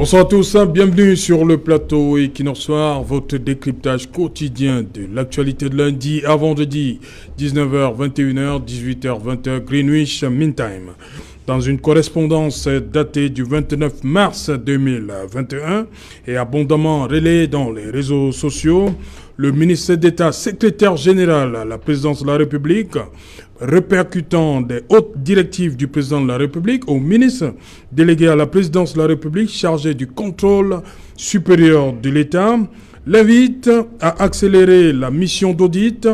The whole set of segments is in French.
Bonsoir à tous, bienvenue sur le plateau Equinox Soir, votre décryptage quotidien de l'actualité de lundi à vendredi, 19h, 21h, 18h, 20h, Greenwich Mean Time. Dans une correspondance datée du 29 mars 2021 et abondamment relayée dans les réseaux sociaux, le ministre d'État, secrétaire général à la présidence de la République, répercutant des hautes directives du président de la République au ministre délégué à la présidence de la République chargé du contrôle supérieur de l'État, l'invite à accélérer la mission d'audit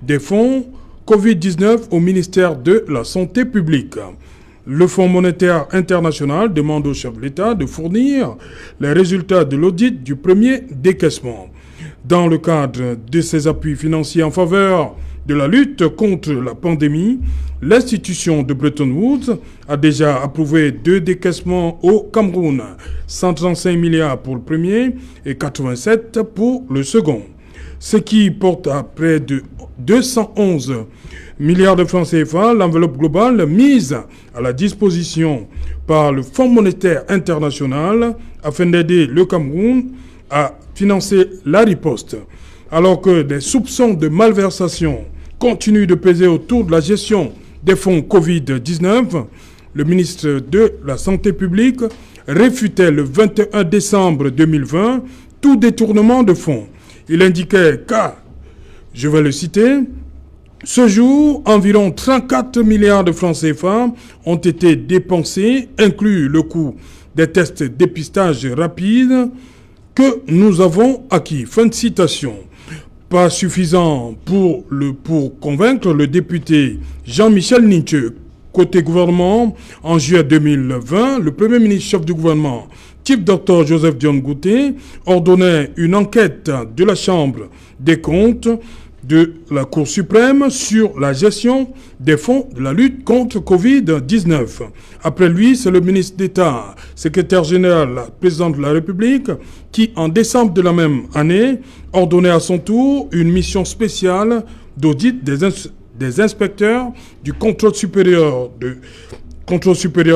des fonds Covid-19 au ministère de la Santé publique. Le Fonds monétaire international demande au chef de l'État de fournir les résultats de l'audit du premier décaissement. Dans le cadre de ses appuis financiers en faveur de la lutte contre la pandémie, l'institution de Bretton Woods a déjà approuvé 2 décaissements au Cameroun, 135 milliards pour le premier et 87 pour le second, ce qui porte à près de 211 milliards de francs CFA l'enveloppe globale mise à la disposition par le Fonds monétaire international afin d'aider le Cameroun à financer la riposte. Alors que des soupçons de malversation continuent de peser autour de la gestion des fonds Covid-19, le ministre de la Santé publique réfutait le 21 décembre 2020 tout détournement de fonds. Il indiquait qu'à, je vais le citer, ce jour, environ 34 milliards de francs CFA ont été dépensés, inclus le coût des tests de dépistage rapide que nous avons acquis. Fin de citation. Pas suffisant pour convaincre le député Jean-Michel Ninche. Côté gouvernement, en juillet 2020, le Premier ministre chef du gouvernement, type Dr Joseph Dione Gouté, ordonnait une enquête de la Chambre des comptes de la Cour suprême sur la gestion des fonds de la lutte contre Covid-19. Après lui, c'est le ministre d'État, secrétaire général, président de la République, qui, en décembre de la même année, ordonnait à son tour une mission spéciale d'audit des inspecteurs du contrôle supérieur de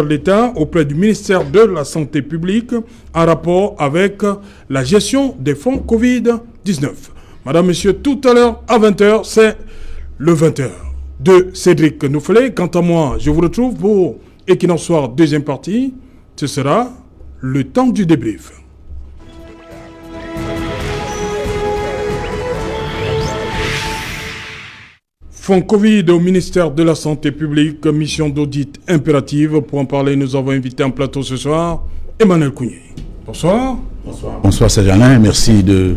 l'État auprès du ministère de la Santé publique en rapport avec la gestion des fonds Covid-19. Madame, Monsieur, tout à l'heure, à 20h, c'est le 20h de Cédric Noufelet. Quant à moi, je vous retrouve pour Equinox Soir, deuxième partie. Ce sera le temps du débrief. Fonds Covid au ministère de la Santé publique, mission d'audit impérative. Pour en parler, nous avons invité en plateau ce soir Emmanuel Kounié. Bonsoir. Bonsoir. Bonsoir, Serge Alain. Merci de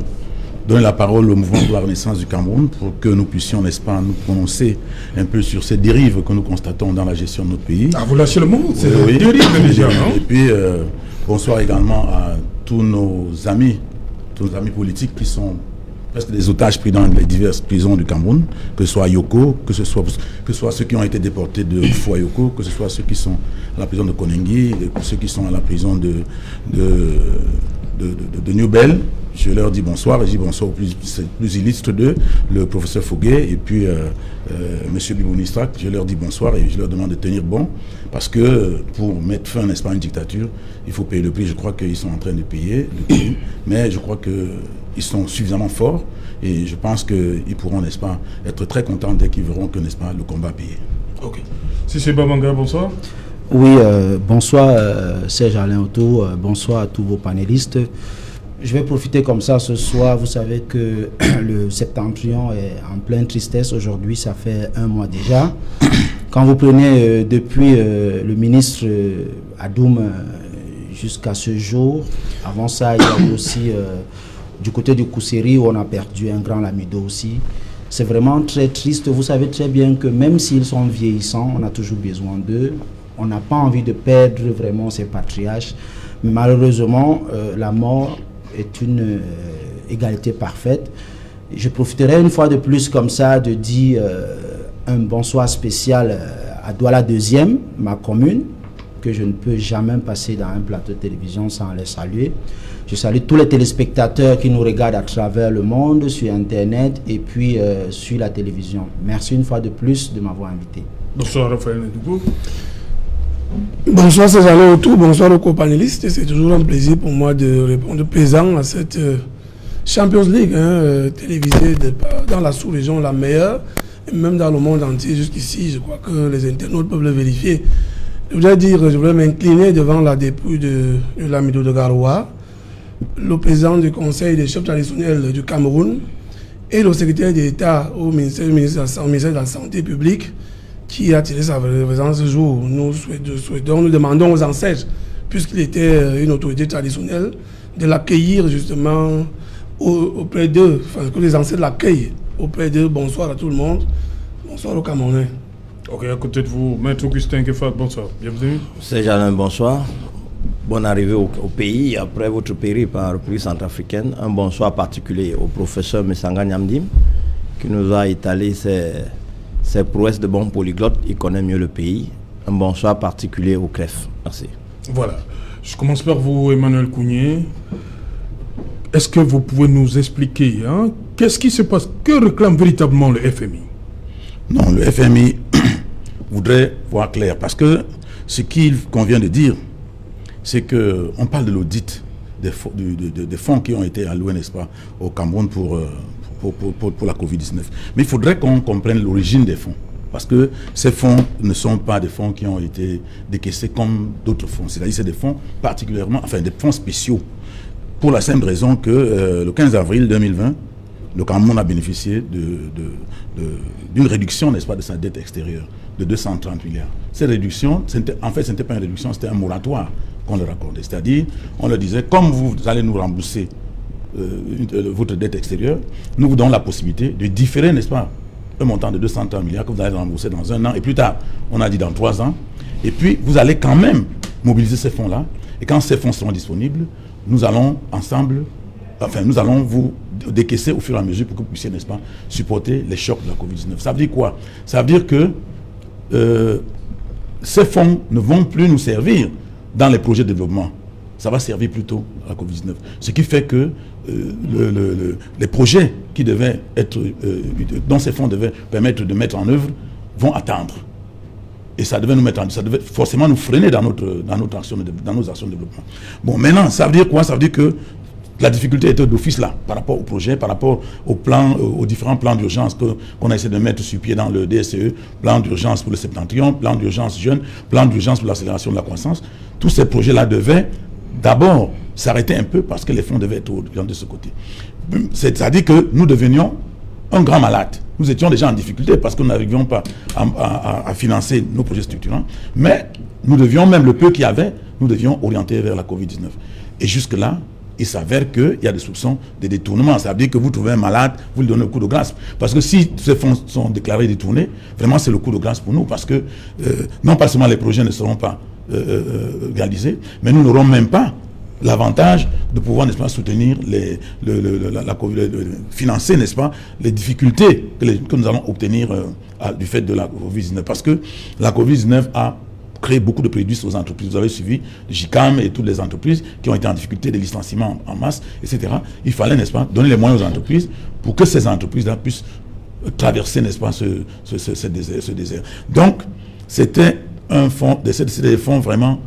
donner la parole au mouvement pour la renaissance du Cameroun pour que nous puissions, n'est-ce pas, nous prononcer un peu sur ces dérives que nous constatons dans la gestion de notre pays. Ah, vous lâchez le mot, c'est des dérives déjà, non? Et puis, bonsoir également à tous nos amis politiques qui sont presque des otages pris dans les diverses prisons du Cameroun, que ce soit à Yoko, que ce soit ceux qui ont été déportés de Fouayoko, que ce soit ceux qui sont à la prison de Konengi, ceux qui sont à la prison de New Bell. Je leur dis bonsoir, et je dis bonsoir au plus illustre d'eux, le professeur Fouguet, et puis M. Bibounistrak. Je leur dis bonsoir et je leur demande de tenir bon, parce que pour mettre fin, n'est-ce pas, à une dictature, il faut payer le prix. Je crois qu'ils sont en train de payer le prix, mais je crois qu'ils sont suffisamment forts, et je pense qu'ils pourront, n'est-ce pas, être très contents dès qu'ils verront que, n'est-ce pas, le combat payé. Ok. Sissé Bamanga, bonsoir. Oui, bonsoir Serge Alain Otto, bonsoir à tous vos panélistes. Je vais profiter comme ça ce soir. Vous savez que le septentrion est en pleine tristesse aujourd'hui, ça fait 1 mois déjà. Quand vous prenez depuis le ministre Adoum jusqu'à ce jour, avant ça, il y a aussi du côté du Kousseri où on a perdu un grand lamido aussi. C'est vraiment très triste. Vous savez très bien que même s'ils sont vieillissants, on a toujours besoin d'eux. On n'a pas envie de perdre vraiment ces patriarches. Mais malheureusement, la mort est une égalité parfaite. Je profiterai une fois de plus comme ça de dire un bonsoir spécial à Douala 2e, ma commune, que je ne peux jamais passer dans un plateau de télévision sans les saluer. Je salue tous les téléspectateurs qui nous regardent à travers le monde, sur Internet et puis sur la télévision. Merci une fois de plus de m'avoir invité. Bonsoir Raphaël Ndougou. Bonsoir, c'est Alain Autour, bonsoir aux co-panélistes. C'est toujours un plaisir pour moi de répondre présent à cette Champions League télévisée dans la sous-région la meilleure, et même dans le monde entier jusqu'ici. Je crois que les internautes peuvent le vérifier. Je voudrais m'incliner devant la dépouille de l'Amido de Garoua, le président du conseil des chefs traditionnels du Cameroun et le secrétaire d'État au ministère de la Santé publique qui a tiré sa présence ce jour. Nous demandons aux ancêtres, puisqu'il était une autorité traditionnelle, de l'accueillir justement auprès d'eux, enfin que les ancêtres l'accueillent auprès d'eux. Bonsoir à tout le monde, bonsoir aux Camerounais. Ok, à côté de vous, Maître Augustin Kefat, bonsoir, bienvenue. C'est Alain, bonsoir. Bonne arrivée au pays après votre périple en République centrafricaine. Un bonsoir particulier au professeur Messanga Nyamdim qui nous a étalé ses prouesses de bon polyglotte. Il connaît mieux le pays. Un bonsoir particulier au CREF. Merci. Voilà. Je commence par vous, Emmanuel Kounié. Est-ce que vous pouvez nous expliquer qu'est-ce qui se passe? Que réclame véritablement le FMI? Non, le FMI voudrait voir clair parce que ce qu'il convient de dire, c'est qu'on parle de l'audit des fonds qui ont été alloués, n'est-ce pas, au Cameroun pour la Covid-19. Mais il faudrait qu'on comprenne l'origine des fonds. Parce que ces fonds ne sont pas des fonds qui ont été décaissés comme d'autres fonds. C'est-à-dire c'est des fonds particulièrement, enfin des fonds spéciaux. Pour la simple raison que le 15 avril 2020, le Cameroun a bénéficié d'une réduction, n'est-ce pas, de sa dette extérieure de 230 milliards. Cette réduction, en fait, ce n'était pas une réduction, c'était un moratoire qu'on leur accordait. C'est-à-dire, on leur disait, comme vous allez nous rembourser votre dette extérieure, nous vous donnons la possibilité de différer, n'est-ce pas, un montant de 230 milliards que vous allez rembourser dans 1 an, et plus tard, on a dit dans 3 ans, et puis vous allez quand même mobiliser ces fonds-là, et quand ces fonds seront disponibles, nous allons ensemble, nous allons vous décaisser au fur et à mesure pour que vous puissiez, n'est-ce pas, supporter les chocs de la Covid-19. Ça veut dire quoi? Ça veut dire que ces fonds ne vont plus nous servir dans les projets de développement. Ça va servir plutôt à la Covid-19. Ce qui fait que les projets qui devaient être, dont ces fonds devaient permettre de mettre en œuvre vont attendre. Et ça devait forcément nous freiner dans nos actions de développement. Bon, maintenant, ça veut dire quoi? Ça veut dire que la difficulté était d'office là, par rapport au projet, par rapport aux différents plans d'urgence qu'on a essayé de mettre sur pied dans le DSCE, plan d'urgence pour le septentrion, plan d'urgence jeune, plan d'urgence pour l'accélération de la croissance. Tous ces projets-là devaient d'abord s'arrêter un peu parce que les fonds devaient être orientés de ce côté. C'est-à-dire que nous devenions un grand malade. Nous étions déjà en difficulté parce que nous n'arrivions pas à financer nos projets structurants, mais nous devions, même le peu qu'il y avait, nous devions orienter vers la Covid-19. Et jusque-là, il s'avère qu'il y a des soupçons de détournement. Ça veut dire que vous trouvez un malade, vous lui donnez le coup de grâce. Parce que si ces fonds sont déclarés détournés, vraiment c'est le coup de grâce pour nous. Parce que non pas seulement les projets ne seront pas réalisés, mais nous n'aurons même pas l'avantage de pouvoir, n'est-ce pas, soutenir financer, n'est-ce pas, les difficultés que nous allons obtenir du fait de la Covid-19. Parce que la Covid-19 a créé beaucoup de préjudices aux entreprises. Vous avez suivi le JICAM et toutes les entreprises qui ont été en difficulté, des licenciements en masse, etc. Il fallait, n'est-ce pas, donner les moyens aux entreprises pour que ces entreprises-là puissent traverser, n'est-ce pas, ce désert. Donc, c'était des fonds vraiment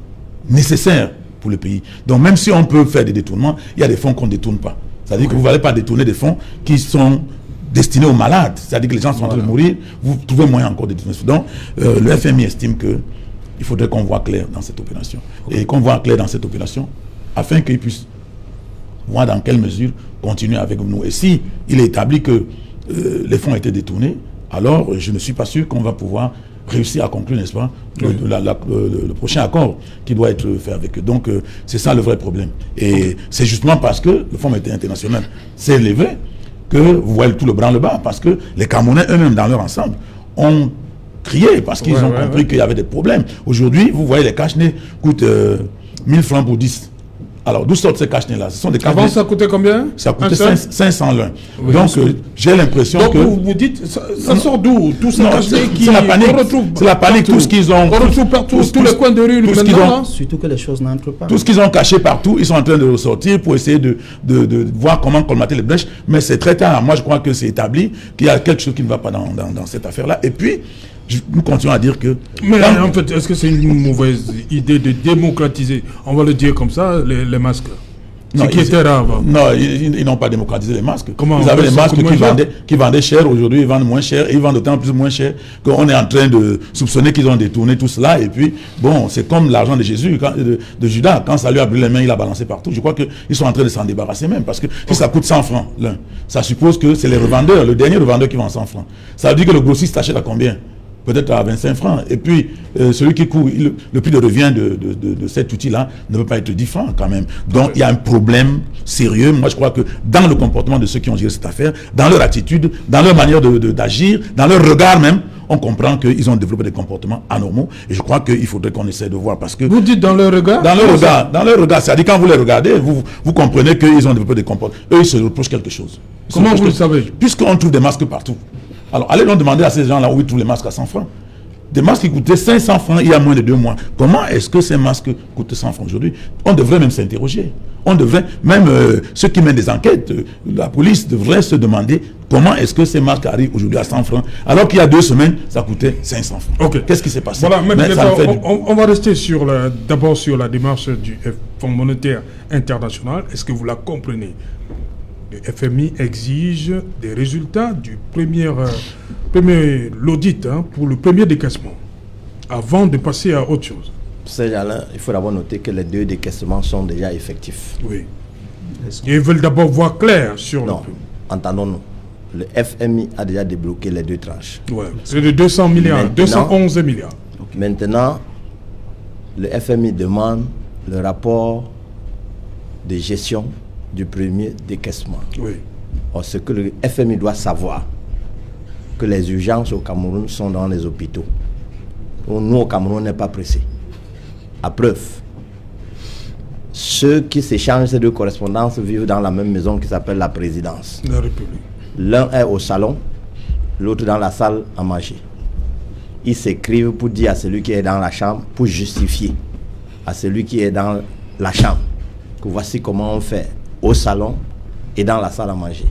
nécessaires pour le pays. Donc, même si on peut faire des détournements, il y a des fonds qu'on ne détourne pas. C'est-à-dire que vous ne allez pas détourner des fonds qui sont destinés aux malades. C'est-à-dire que les gens sont en train de mourir, vous trouvez moyen encore de détourner. Donc, le FMI estime que il faudrait qu'on voit clair dans cette opération. Et qu'on voit clair dans cette opération afin qu'ils puissent voir dans quelle mesure continuer avec nous. Et si il est établi que les fonds ont été détournés, alors je ne suis pas sûr qu'on va pouvoir réussir à conclure, n'est-ce pas, le prochain accord qui doit être fait avec eux. Donc c'est ça le vrai problème. Et c'est justement parce que le Fonds monétaire international s'est élevé que vous voyez tout le branle-bas, parce que les Camerounais eux-mêmes dans leur ensemble ont crié parce qu'ils ont compris qu'il y avait des problèmes. Aujourd'hui, vous voyez, les cache-nez coûtent 1000 francs pour 10. Alors, d'où sortent ces cache-nez-là? Ce sont des cache-nez. Avant, ça coûtait combien? Ça coûtait 500 l'un. Oui, donc, j'ai l'impression que... Donc, vous dites, ça sort d'où? Tous ces cache-nez qui... C'est la panique. C'est la panique, tout ce qu'ils ont... On retrouve partout, tous les coins de rue, maintenant. Surtout que les choses n'entrent pas. Tout ce qu'ils ont caché partout, ils sont en train de ressortir pour essayer de voir comment colmater les brèches. Mais c'est très tard. Moi, je crois que c'est établi qu'il y a quelque chose qui ne va pas dans cette affaire-là. Et puis, Nous continuons à dire que... Mais en fait, est-ce que c'est une mauvaise idée de démocratiser, on va le dire comme ça, les masques? Non, qui était là avant. Non, ils n'ont pas démocratisé les masques. Comment? Vous avez les masques qui vendaient cher, aujourd'hui ils vendent moins cher, et ils vendent d'autant plus moins cher qu'on est en train de soupçonner qu'ils ont détourné tout cela. Et puis, bon, c'est comme l'argent de Jésus, de Judas, quand ça lui a brûlé les mains, il a balancé partout. Je crois qu'ils sont en train de s'en débarrasser même, parce que si ça coûte 100 francs l'un, ça suppose que c'est les revendeurs, le dernier revendeur qui vend 100 francs. Ça veut dire que le grossiste achète à combien? Peut-être à 25 francs. Et puis, celui qui court, le prix de revient de cet outil-là ne peut pas être 10 francs quand même. Donc, il y a un problème sérieux. Moi, je crois que dans le comportement de ceux qui ont géré cette affaire, dans leur attitude, dans leur manière d'agir, dans leur regard même, on comprend qu'ils ont développé des comportements anormaux. Et je crois qu'il faudrait qu'on essaie de voir. Parce que vous dites dans leur regard? Dans leur regard. C'est-à-dire, quand vous les regardez, vous comprenez qu'ils ont développé des comportements. Eux, ils se reprochent quelque chose. Comment vous le savez? Puisqu'on trouve des masques partout. Alors, allez donc demander à ces gens-là où ils trouvent les masques à 100 francs. Des masques qui coûtaient 500 francs il y a moins de 2 mois. Comment est-ce que ces masques coûtent 100 francs aujourd'hui? On devrait même s'interroger. On devrait, même ceux qui mènent des enquêtes, la police devrait se demander comment est-ce que ces masques arrivent aujourd'hui à 100 francs, alors qu'il y a 2 semaines, ça coûtait 500 francs. Okay. Qu'est-ce qui s'est passé? Voilà, on va rester d'abord sur la démarche du Fonds monétaire international. Est-ce que vous la comprenez? Le FMI exige des résultats du premier l'audit pour le premier décaissement avant de passer à autre chose. Serge Alain, il faut d'abord noter que les 2 décaissements sont déjà effectifs. Oui. Et ils veulent d'abord voir clair sur non, entendons-nous. Le FMI a déjà débloqué les 2 tranches. Ouais. C'est de 200 milliards, maintenant, 211 milliards. Maintenant, le FMI demande le rapport de gestion du premier décaissement. Oui. Or, ce que le FMI doit savoir, que les urgences au Cameroun sont dans les hôpitaux. Nous, au Cameroun, on n'est pas pressés. À preuve, ceux qui s'échangent ces 2 correspondances vivent dans la même maison qui s'appelle la présidence. La République. L'un est au salon, l'autre dans la salle à manger. Ils s'écrivent pour dire à celui qui est dans la chambre, pour justifier à celui qui est dans la chambre, que voici comment on fait au salon et dans la salle à manger.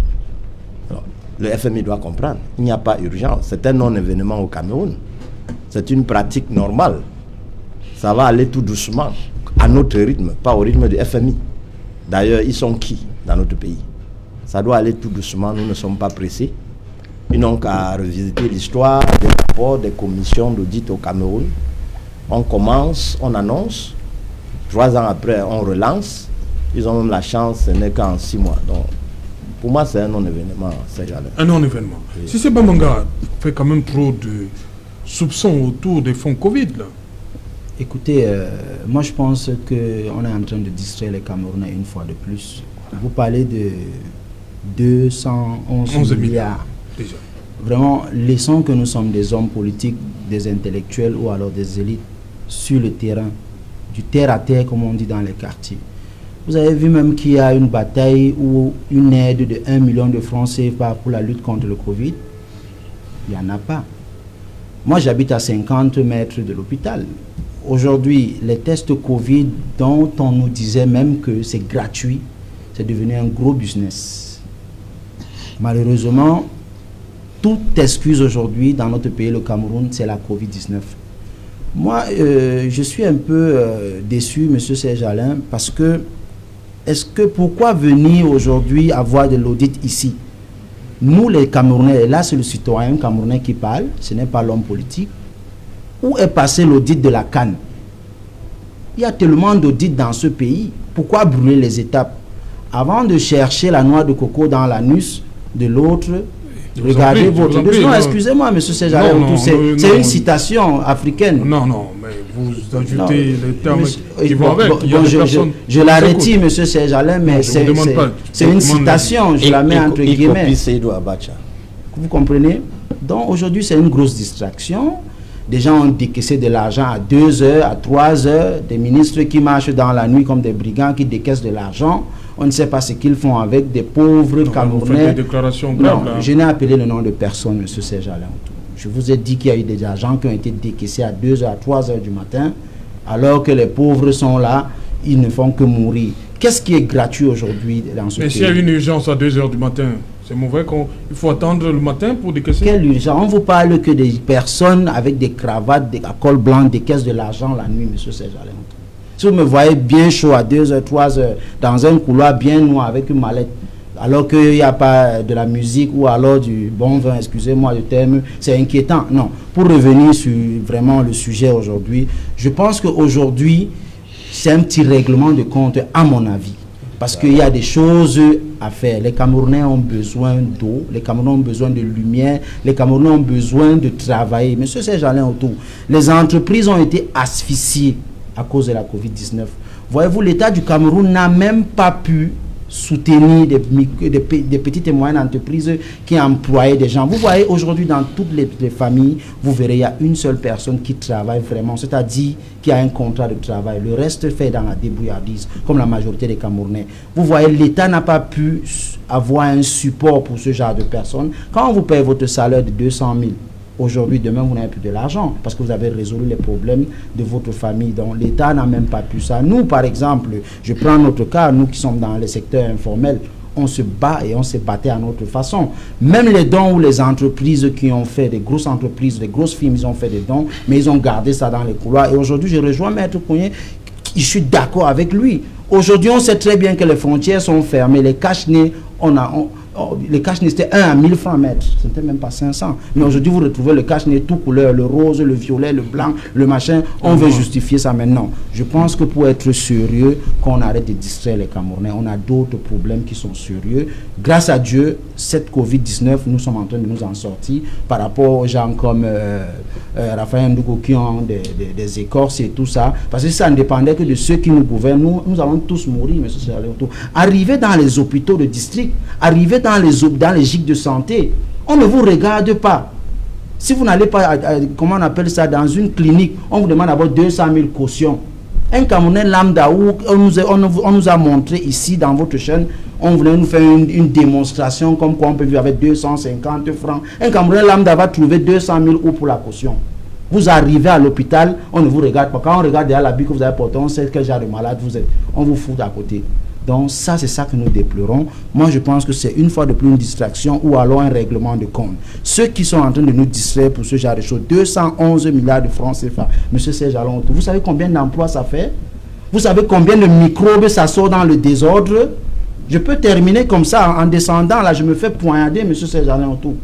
Alors, le FMI doit comprendre, il n'y a pas urgence, c'est un non-événement au Cameroun. C'est une pratique normale. Ça va aller tout doucement, à notre rythme, pas au rythme du FMI. D'ailleurs, ils sont qui dans notre pays? Ça doit aller tout doucement, nous ne sommes pas pressés. Ils n'ont qu'à revisiter l'histoire des rapports des commissions d'audit au Cameroun. On commence, on annonce, 3 ans après, on relance. Ils ont même la chance, ce n'est qu'en 6 mois. Donc, pour moi, c'est un non-événement, Serge Alain. Un non-événement. Oui. Si c'est Bamanga fait quand même trop de soupçons autour des fonds Covid, là. Écoutez, moi je pense qu'on est en train de distraire les Camerounais une fois de plus. Vous parlez de 211 milliards. Déjà. Vraiment, laissons que nous sommes des hommes politiques, des intellectuels ou alors des élites sur le terrain, du terre à terre comme on dit dans les quartiers. Vous avez vu même qu'il y a une bataille ou une aide de 1 million de francs CFA pour la lutte contre le Covid. Il n'y en a pas. Moi, j'habite à 50 mètres de l'hôpital. Aujourd'hui, les tests Covid dont on nous disait même que c'est gratuit, c'est devenu un gros business. Malheureusement, toute excuse aujourd'hui dans notre pays, le Cameroun, c'est la Covid-19. Moi, je suis un peu déçu, M. Serge Alain, parce que pourquoi venir aujourd'hui avoir de l'audit ici? Nous, les Camerounais, et là c'est le citoyen camerounais qui parle, ce n'est pas l'homme politique. Où est passé l'audit de la CAN? Il y a tellement d'audits dans ce pays. Pourquoi brûler les étapes? Avant de chercher la noix de coco dans l'anus de l'autre, regardez votre... Non, excusez-moi, M. Serge Alain, c'est une citation africaine. Non, mais vous ajoutez les termes qui vont avec. Je la retire, M. Serge Alain, mais c'est une citation, je la mets entre guillemets. Vous comprenez? Donc aujourd'hui, c'est une grosse distraction. Des gens ont décaissé de l'argent à 2 heures, à 3 heures, des ministres qui marchent dans la nuit comme des brigands qui décaissent de l'argent. On ne sait pas ce qu'ils font avec des pauvres Camerounais. Des déclarations graves, là. Je n'ai appelé le nom de personne, M. Serge Alain. Je vous ai dit qu'il y a eu des agents qui ont été décaissés à 2 heures, à 3 heures du matin, alors que les pauvres sont là, ils ne font que mourir. Qu'est-ce qui est gratuit aujourd'hui dans ce pays? Mais s'il y a une urgence à 2 heures du matin, C'est mauvais qu'il faut attendre le matin pour décaisser. Quelle urgence? On ne vous parle que des personnes avec des cravates, des cols blancs, des caisses de l'argent la nuit, monsieur Serge Alain. Si vous me voyez bien chaud à 2h, 3h, dans un couloir bien noir avec une mallette, alors qu'il n'y a pas de la musique ou alors du bon vin, excusez-moi le terme, c'est inquiétant. Non, pour revenir sur vraiment le sujet aujourd'hui, je pense qu'aujourd'hui, c'est un petit règlement de compte à mon avis. Parce qu'il y a des choses à faire. Les Camerounais ont besoin d'eau, les Camerounais ont besoin de lumière, les Camerounais ont besoin de travailler. Monsieur Serge Alain Autou, les entreprises ont été asphyxiées à cause de la Covid-19. Voyez-vous, l'État du Cameroun n'a même pas pu soutenir des petites et moyennes entreprises qui employaient des gens. Vous voyez, aujourd'hui, dans toutes les familles, vous verrez, il y a une seule personne qui travaille vraiment, c'est-à-dire qui a un contrat de travail. Le reste fait dans la débrouillardise, comme la majorité des Camerounais. Vous voyez, l'État n'a pas pu avoir un support pour ce genre de personnes. Quand on vous paye votre salaire de 200 000, aujourd'hui, demain, vous n'avez plus de l'argent parce que vous avez résolu les problèmes de votre famille. Donc, l'État n'a même pas pu ça. Nous, par exemple, je prends notre cas, nous qui sommes dans les secteurs informels, on se bat et on se battait à notre façon. Même les dons ou les entreprises qui ont fait, des grosses entreprises, des grosses firmes, ils ont fait des dons, mais ils ont gardé ça dans les couloirs. Et aujourd'hui, je rejoins Maître Kounié, je suis d'accord avec lui. Aujourd'hui, on sait très bien que les frontières sont fermées, les cache-nez, les cache-nez, c'était 1 à 1000 francs mètre. Ce n'était même pas 500. Mais aujourd'hui, vous retrouvez le cache-nez tout couleur, le rose, le violet, le blanc, le machin. On veut justifier ça maintenant. Je pense que pour être sérieux, qu'on arrête de distraire les Camerounais, on a d'autres problèmes qui sont sérieux. Grâce à Dieu, cette Covid-19, nous sommes en train de nous en sortir par rapport aux gens comme Raphaël Ndoukou qui ont des écorces et tout ça. Parce que si ça ne dépendait que de ceux qui nous gouvernent, nous allons tous mourir, monsieur Serge. Arriver dans les hôpitaux de district, arriver dans les gîtes de santé, on ne vous regarde pas. Si vous n'allez pas, comment on appelle ça, dans une clinique, on vous demande d'abord 200 000 cautions. Un Camerounais lambda, où on nous a montré ici dans votre chaîne, on voulait nous faire une démonstration comme quoi on peut vivre avec 250 francs. Un Camerounais lambda va trouver 200 000 euros pour la caution. Vous arrivez à l'hôpital, on ne vous regarde pas. Quand on regarde derrière l'habit que vous avez porté, on sait quel genre de malade vous êtes. On vous fout à côté. Donc ça, c'est ça que nous déplorons. Moi, je pense que c'est une fois de plus une distraction ou alors un règlement de compte. Ceux qui sont en train de nous distraire pour ce genre de choses, 211 milliards de francs CFA. Monsieur Serge Alain Autou, vous savez combien d'emplois ça fait? Vous savez combien de microbes ça sort dans le désordre? Je peux terminer comme ça, en descendant, là, je me fais poignarder, monsieur Serge Alain Autou.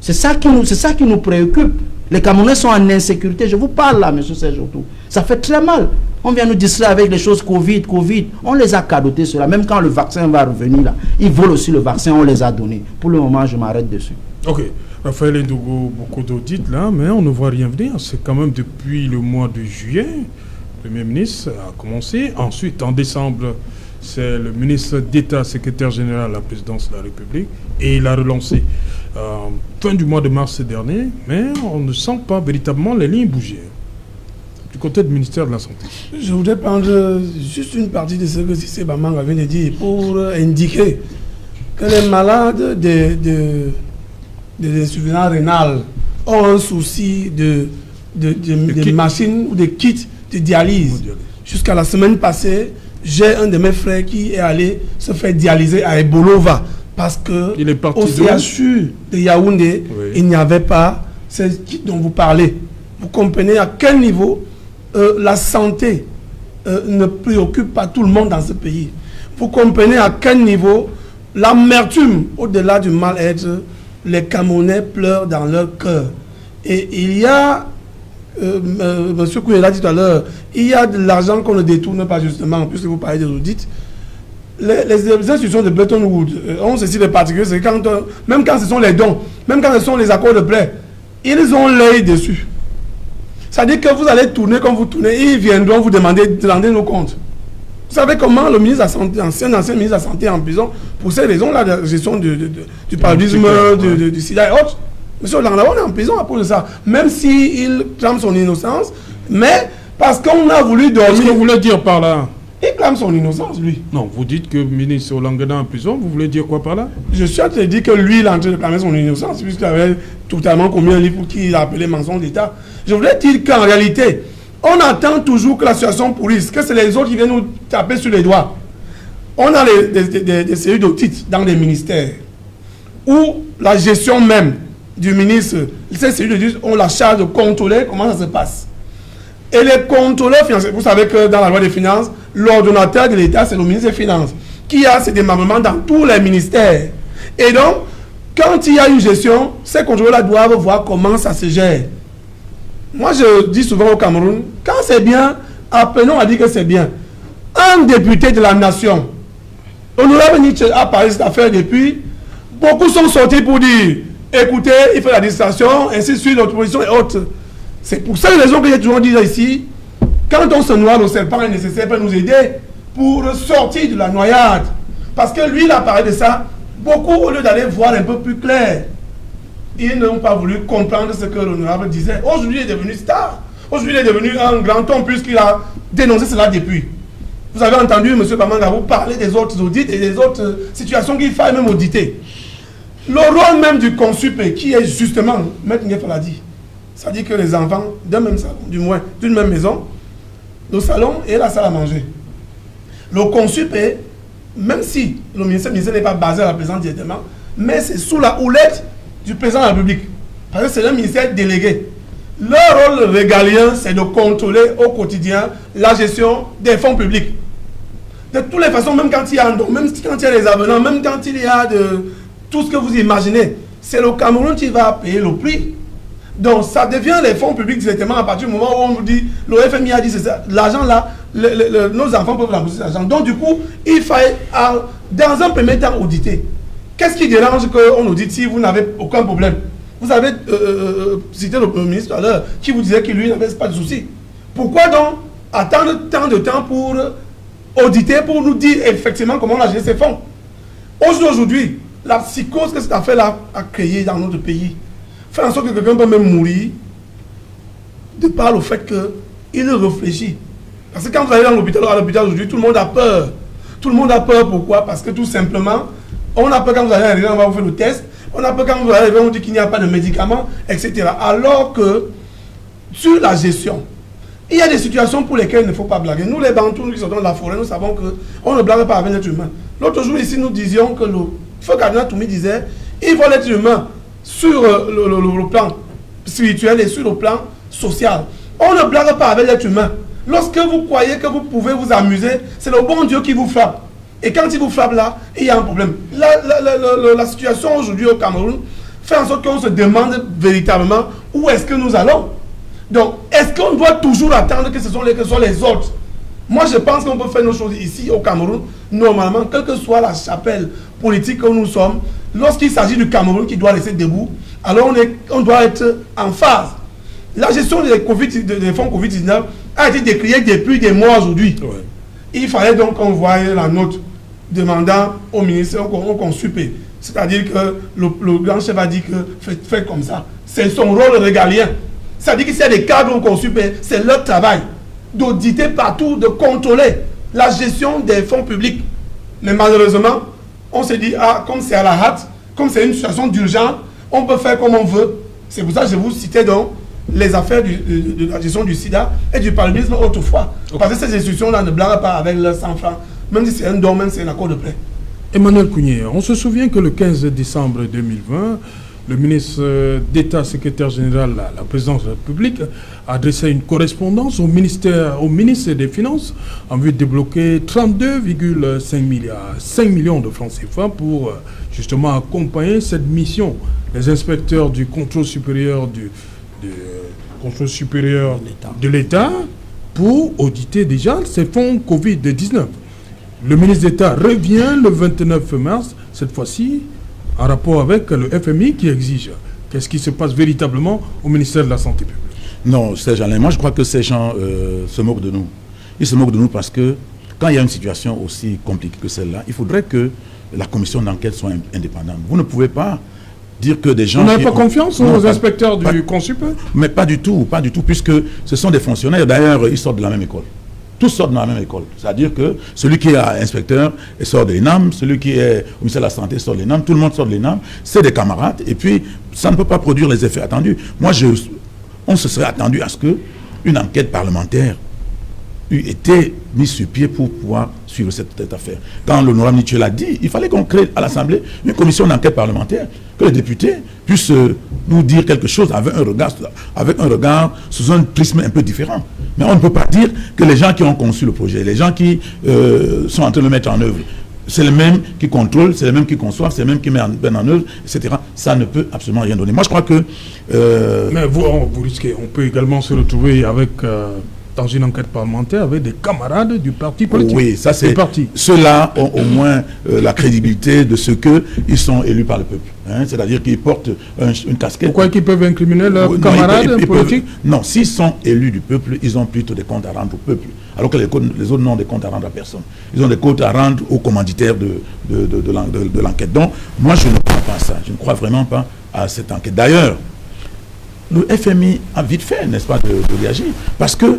C'est ça qui nous préoccupe. Les Camerounais sont en insécurité. Je vous parle là, monsieur Serge Autou. Ça fait très mal. On vient nous distraire avec les choses Covid. On les a cadotés, cela. Même quand le vaccin va revenir là, ils volent aussi le vaccin, on les a donnés. Pour le moment, je m'arrête dessus. Ok. Raphaël Ndoukou, beaucoup d'audits là, mais on ne voit rien venir. C'est quand même depuis le mois de juillet, le Premier ministre a commencé. Ensuite, en décembre, c'est le ministre d'État, secrétaire général à la présidence de la République, et il a relancé fin du mois de mars dernier, mais on ne sent pas véritablement les lignes bouger du côté du ministère de la Santé. Je voudrais prendre juste une partie de ce que Cissé Bamanga vient de dire pour indiquer que les malades de l'insuffisance rénale ont un souci de machines ou de kits de dialyse. Jusqu'à la semaine passée, j'ai un de mes frères qui est allé se faire dialyser à Ebolova parce que au CHU de Yaoundé, oui, il n'y avait pas ces kits dont vous parlez. Vous comprenez à quel niveau la santé ne préoccupe pas tout le monde dans ce pays. Vous comprenez à quel niveau l'amertume, au-delà du mal-être, les Camerounais pleurent dans leur cœur. Et il y a, monsieur Kouye l'a dit tout à l'heure, il y a de l'argent qu'on ne détourne pas justement, puisque vous parlez des audits. Les institutions de Bretton Woods ont ceci de particulier, c'est quand, même quand ce sont les dons, même quand ce sont les accords de prêt, ils ont l'œil dessus. C'est-à-dire que vous allez tourner comme vous tournez, ils viendront vous demander de rendre nos comptes. Vous savez comment le ministre de la Santé, ancien ministre de la Santé est en prison pour ces raisons-là, de la gestion du paludisme, du sida et autres. Monsieur Landawa est en prison à cause de ça, même s'il clame son innocence, mais parce qu'on a voulu dormir. Qu'est-ce que vous voulez dire par là? Il clame son innocence, lui. Non, vous dites que le ministre Olangana est en prison, vous voulez dire quoi par là? Je suis en train de dire que lui, il est en train de clamer son innocence, puisqu'il avait totalement commis un livre qu'il a appelé mensonge d'État. Je voulais dire qu'en réalité, on attend toujours que la situation pourrisse, que c'est les autres qui viennent nous taper sur les doigts. On a des séries d'audits dans les ministères. où la gestion même du ministre, c'est celui de on la charge de contrôler comment ça se passe. Et les contrôleurs financiers, vous savez que dans la loi des finances, l'ordonnateur de l'État, c'est le ministre des Finances, qui a ses démembrements dans tous les ministères. Et donc, quand il y a une gestion, ces contrôleurs doivent voir comment ça se gère. Moi, je dis souvent au Cameroun, quand c'est bien, appelons à dire que c'est bien. Un député de la nation, Honorable Nietzsche a parlé de cette affaire depuis, beaucoup sont sortis pour dire, écoutez, il fait la distraction, ainsi de suite, l'opposition et autres. C'est pour cette raison que j'ai toujours dit ici, quand on se noie, le serpent est nécessaire pour nous aider pour sortir de la noyade. Parce que lui, il a parlé de ça. Beaucoup, au lieu d'aller voir un peu plus clair, ils n'ont pas voulu comprendre ce que l'honorable disait. Aujourd'hui, il est devenu star. Aujourd'hui, il est devenu un grand homme puisqu'il a dénoncé cela depuis. Vous avez entendu M. Bamangabou parler des autres audits et des autres situations qu'il faille même auditer. Le rôle même du consup, qui est justement, Maître Ngef l'a dit, c'est-à-dire que les enfants d'un même salon, du moins d'une même maison, le salon et la salle à manger. Le consup, même si le ministère n'est pas basé à la présidence directement, mais c'est sous la houlette du président de la République. Parce que c'est un ministère délégué. Leur rôle régalien, c'est de contrôler au quotidien la gestion des fonds publics. De toutes les façons, même quand il y a un don, même quand il y a des avenants, même quand il y a de tout ce que vous imaginez, c'est le Cameroun qui va payer le prix. Donc ça devient les fonds publics directement à partir du moment où on nous dit, le FMI a dit c'est ça, l'argent là, nos enfants peuvent rembourser l'argent. Donc du coup, il fallait dans un premier temps auditer. Qu'est-ce qui dérange qu'on audite si vous n'avez aucun problème? Vous avez cité le ministre tout à l'heure qui vous disait qu'il lui n'avait pas de souci. Pourquoi donc attendre tant de temps pour auditer, pour nous dire effectivement comment on a géré ces fonds? Aujourd'hui, la psychose que cette affaire-là a créée dans notre pays fait en sorte que quelqu'un peut même mourir de par le fait qu'il réfléchit. Parce que quand vous allez dans l'hôpital, à l'hôpital aujourd'hui, tout le monde a peur. Tout le monde a peur, pourquoi? Parce que tout simplement, on a peur quand vous allez arriver, on va vous faire le test. On a peur quand vous allez arriver, on dit qu'il n'y a pas de médicaments, etc. Alors que sur la gestion, il y a des situations pour lesquelles il ne faut pas blaguer. Nous, les Bantous, nous qui sortons de la forêt, nous savons qu'on ne blague pas avec l'être humain. L'autre jour, ici, nous disions que le feu cardinal Toumi disait il faut l'être humain sur le plan spirituel et sur le plan social. On ne blague pas avec l'être humain. Lorsque vous croyez que vous pouvez vous amuser, c'est le bon Dieu qui vous frappe. Et quand il vous frappe là, il y a un problème. La situation aujourd'hui au Cameroun fait en sorte qu'on se demande véritablement où est-ce que nous allons. Donc, est-ce qu'on doit toujours attendre que ce soit les autres? Moi, je pense qu'on peut faire nos choses ici au Cameroun, normalement, quelle que soit la chapelle politique que nous sommes, lorsqu'il s'agit du Cameroun qui doit rester debout, alors on doit être en phase. La gestion des fonds Covid-19 a été décriée depuis des mois aujourd'hui. Ouais. Il fallait donc qu'on voie la note demandant au ministère, au consup. C'est-à-dire que le grand chef a dit que fait comme ça. C'est son rôle régalien. C'est-à-dire que s'il y a des cadres au consup, c'est leur travail d'auditer partout, de contrôler la gestion des fonds publics. Mais malheureusement, on s'est dit, comme c'est à la hâte, comme c'est une situation d'urgence, on peut faire comme on veut. C'est pour ça que je vous citais donc les affaires de la gestion du sida et du paludisme autrefois. Okay. Parce que ces institutions-là ne blaguent pas avec leurs 100 francs, même si c'est un don, même si c'est un accord de prêt. Emmanuel Kounié, on se souvient que le 15 décembre 2020, le ministre d'État, secrétaire général à la présidence de la République, a adressé une correspondance au ministre des Finances en vue de débloquer 32,5 millions de francs CFA pour justement accompagner cette mission. Les inspecteurs du contrôle supérieur de l'État pour auditer déjà ces fonds Covid-19. Le ministre d'État revient le 29 mars, cette fois-ci, en rapport avec le FMI qui exige. Qu'est-ce qui se passe véritablement au ministère de la Santé publique? Non, Serge Alain, moi je crois que ces gens se moquent de nous. Ils se moquent de nous parce que quand il y a une situation aussi compliquée que celle-là, il faudrait que la commission d'enquête soit indépendante. Vous ne pouvez pas dire que des gens... Vous n'avez pas confiance aux inspecteurs du consup? Mais pas du tout, puisque ce sont des fonctionnaires. D'ailleurs, ils sortent de la même école. Tous sortent de la même école. C'est-à-dire que celui qui est inspecteur sort de l'ENAM, celui qui est au ministère de la Santé sort de l'ENAM, tout le monde sort de l'ENAM, c'est des camarades, et puis ça ne peut pas produire les effets attendus. Moi, on se serait attendu à ce qu'une enquête parlementaire eût été mis sur pied pour pouvoir suivre cette affaire. Quand l'honorable Nietzsche l'a dit, il fallait qu'on crée à l'Assemblée une commission d'enquête parlementaire, que les députés puissent nous dire quelque chose avec un regard sous un prisme un peu différent. Mais on ne peut pas dire que les gens qui ont conçu le projet, les gens qui sont en train de le mettre en œuvre, c'est les mêmes qui contrôlent, c'est les mêmes qui conçoivent, c'est les mêmes qui mettent en œuvre, etc. Ça ne peut absolument rien donner. Moi, je crois que... Mais vous risquez, on peut également se retrouver avec... dans une enquête parlementaire avec des camarades du parti politique. Oui, ça c'est... Ceux-là ont au moins la crédibilité de ce qu'ils sont élus par le peuple. Hein, c'est-à-dire qu'ils portent une casquette. Pourquoi qu'ils peuvent incriminer leurs camarades politiques? Non, s'ils sont élus du peuple, ils ont plutôt des comptes à rendre au peuple. Alors que les autres n'ont des comptes à rendre à personne. Ils ont des comptes à rendre aux commanditaires de l'enquête. Donc, moi je ne crois pas à ça. Je ne crois vraiment pas à cette enquête. D'ailleurs, le FMI a vite fait, n'est-ce pas, de réagir. Parce que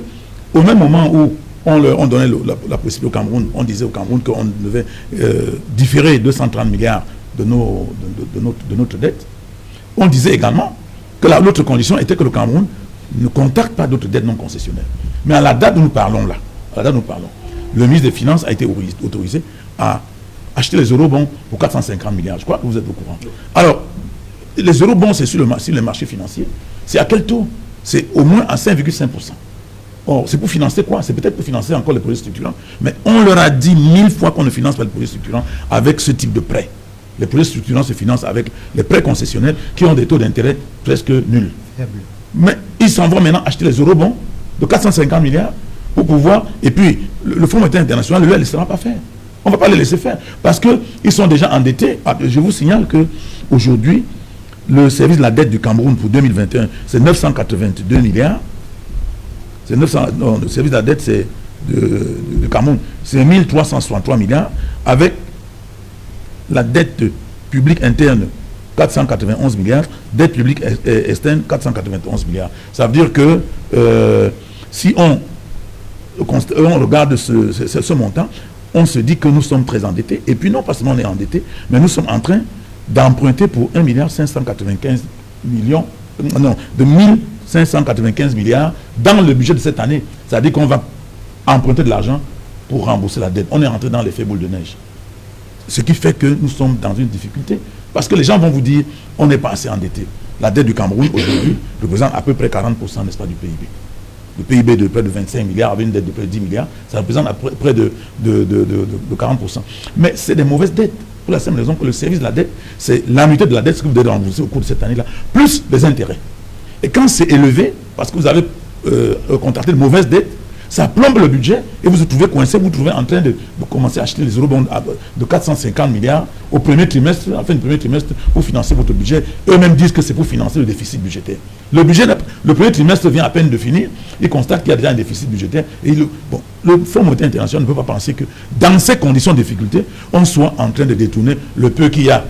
au même moment où on donnait la possibilité au Cameroun, on disait au Cameroun qu'on devait différer 230 milliards de notre dette, on disait également que l'autre condition était que le Cameroun ne contacte pas d'autres dettes non concessionnaires. Mais à la date où nous parlons là, le ministre des Finances a été autorisé à acheter les eurobonds pour 450 milliards. Je crois que vous êtes au courant. Alors, les eurobonds, c'est sur les marchés financiers. C'est à quel taux? C'est au moins à 5,5%. Or, c'est pour financer quoi? C'est peut-être pour financer encore les projets structurants. Mais on leur a dit 1000 fois qu'on ne finance pas les projets structurants avec ce type de prêt. Les projets structurants se financent avec les prêts concessionnels qui ont des taux d'intérêt presque nuls. Mais ils s'en vont maintenant acheter les eurobonds de 450 milliards pour pouvoir... Et puis, le Fonds monétaire international ne le laissera pas faire. On ne va pas les laisser faire. Parce qu'ils sont déjà endettés. Je vous signale qu'aujourd'hui, le service de la dette du Cameroun pour 2021, c'est 982 milliards. Le service de la dette de Cameroun, c'est 1363 milliards, avec la dette publique interne, 491 milliards, dette publique externe, 491 milliards. Ça veut dire que si on regarde ce montant, on se dit que nous sommes très endettés. Et puis non pas seulement on est endettés, mais nous sommes en train d'emprunter pour 1,595 milliards, de 1595 milliards dans le budget de cette année. C'est-à-dire qu'on va emprunter de l'argent pour rembourser la dette. On est rentré dans l'effet boule de neige. Ce qui fait que nous sommes dans une difficulté. Parce que les gens vont vous dire, on n'est pas assez endetté. La dette du Cameroun aujourd'hui représente à peu près 40%, n'est-ce pas, du PIB. Le PIB de près de 25 milliards avec une dette de près de 10 milliards, ça représente à près de 40%. Mais c'est des mauvaises dettes. Pour la simple raison que le service de la dette, c'est l'annuité de la dette que vous devez rembourser au cours de cette année-là, plus les intérêts. Et quand c'est élevé, parce que vous avez contracté de mauvaises dettes, ça plombe le budget et vous vous trouvez coincé, vous vous trouvez en train de commencer à acheter les eurobonds de 450 milliards au premier trimestre, en fin de premier trimestre, pour financer votre budget. Eux-mêmes disent que c'est pour financer le déficit budgétaire. Le premier trimestre vient à peine de finir, ils constatent qu'il y a déjà un déficit budgétaire. Et le Fonds monétaire international ne peut pas penser que dans ces conditions de difficulté, on soit en train de détourner le peu qu'il y a.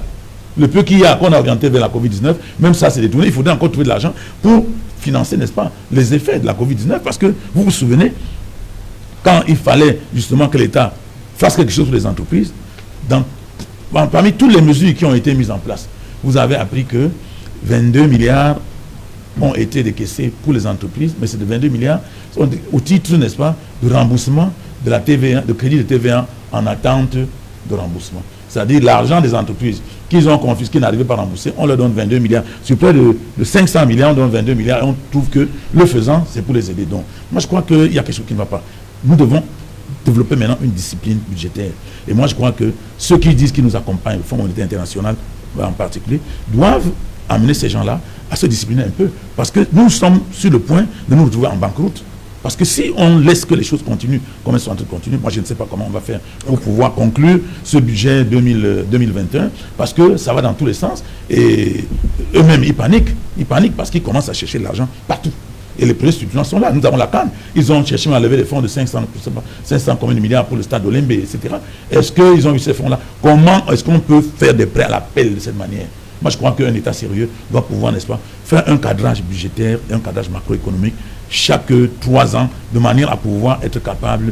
Le peu qu'il y a qu'on a orienté vers la Covid-19, même ça c'est détourné, il faudrait encore trouver de l'argent pour financer, n'est-ce pas, les effets de la Covid-19, parce que vous vous souvenez, quand il fallait justement que l'État fasse quelque chose pour les entreprises, parmi toutes les mesures qui ont été mises en place, vous avez appris que 22 milliards ont été décaissés pour les entreprises, mais c'est de 22 milliards au titre, n'est-ce pas, de remboursement de la TVA, de crédit de TVA en attente de remboursement. C'est-à-dire l'argent des entreprises qu'ils ont confisqué, n'arrivaient pas à rembourser, on leur donne 22 milliards. Sur près de 500 milliards, on donne 22 milliards et on trouve que le faisant, c'est pour les aider. Donc, moi je crois qu'il y a quelque chose qui ne va pas. Nous devons développer maintenant une discipline budgétaire. Et moi je crois que ceux qui disent qu'ils nous accompagnent, le Fonds monétaire international en particulier, doivent amener ces gens-là à se discipliner un peu. Parce que nous sommes sur le point de nous retrouver en banqueroute. Parce que si on laisse que les choses continuent comme elles sont en train de continuer, moi je ne sais pas comment on va faire pour pouvoir conclure ce budget 2021, parce que ça va dans tous les sens. Et eux-mêmes, ils paniquent parce qu'ils commencent à chercher de l'argent partout. Et les projets structurants sont là. Nous avons la canne. Ils ont cherché à lever des fonds de 500 combien de milliards pour le stade Olembe, etc. Est-ce qu'ils ont eu ces fonds-là? Comment est-ce qu'on peut faire des prêts à l'appel de cette manière? Moi, je crois qu'un État sérieux doit pouvoir, n'est-ce pas, faire un cadrage budgétaire et un cadrage macroéconomique chaque 3 ans, de manière à pouvoir être capable,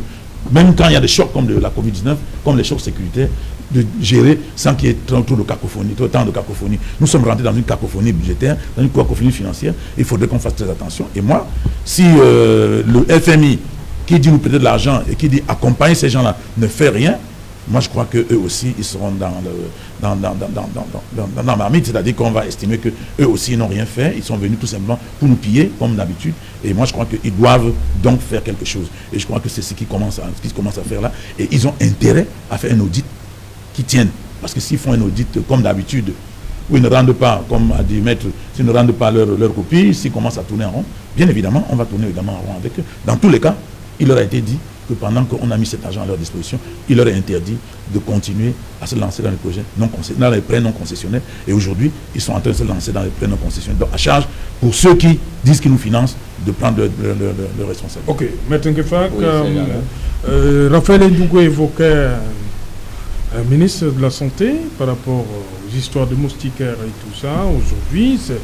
même quand il y a des chocs comme de la Covid-19, comme les chocs sécuritaires, de gérer sans qu'il y ait trop de cacophonie, trop de temps de cacophonie. Nous sommes rentrés dans une cacophonie budgétaire, dans une cacophonie financière. Il faudrait qu'on fasse très attention. Et moi, si le FMI, qui dit nous prêter de l'argent et qui dit accompagner ces gens-là ne fait rien, moi je crois qu'eux aussi ils seront dans la marmite, c'est-à-dire qu'on va estimer qu'eux aussi ils n'ont rien fait, ils sont venus tout simplement pour nous piller comme d'habitude, et moi je crois qu'ils doivent donc faire quelque chose, et je crois que c'est ce qu'ils commencent à faire là, et ils ont intérêt à faire un audit qui tienne, parce que s'ils font un audit comme d'habitude, où ils ne rendent pas, comme a dit Maître, s'ils ne rendent pas leur copie, s'ils commencent à tourner en rond, bien évidemment on va tourner évidemment en rond avec eux. Dans tous les cas, il leur a été dit que pendant qu'on a mis cet argent à leur disposition, il leur est interdit de continuer à se lancer dans les projets dans les prêts non concessionnels. Et aujourd'hui, ils sont en train de se lancer dans les prêts non concessionnels. Donc, à charge pour ceux qui disent qu'ils nous financent de prendre leur responsabilité. Ok, Maître Ngefak, Oui, Raphaël Ndougo évoquait un ministre de la Santé par rapport aux histoires de moustiquaires et tout ça. Aujourd'hui, c'est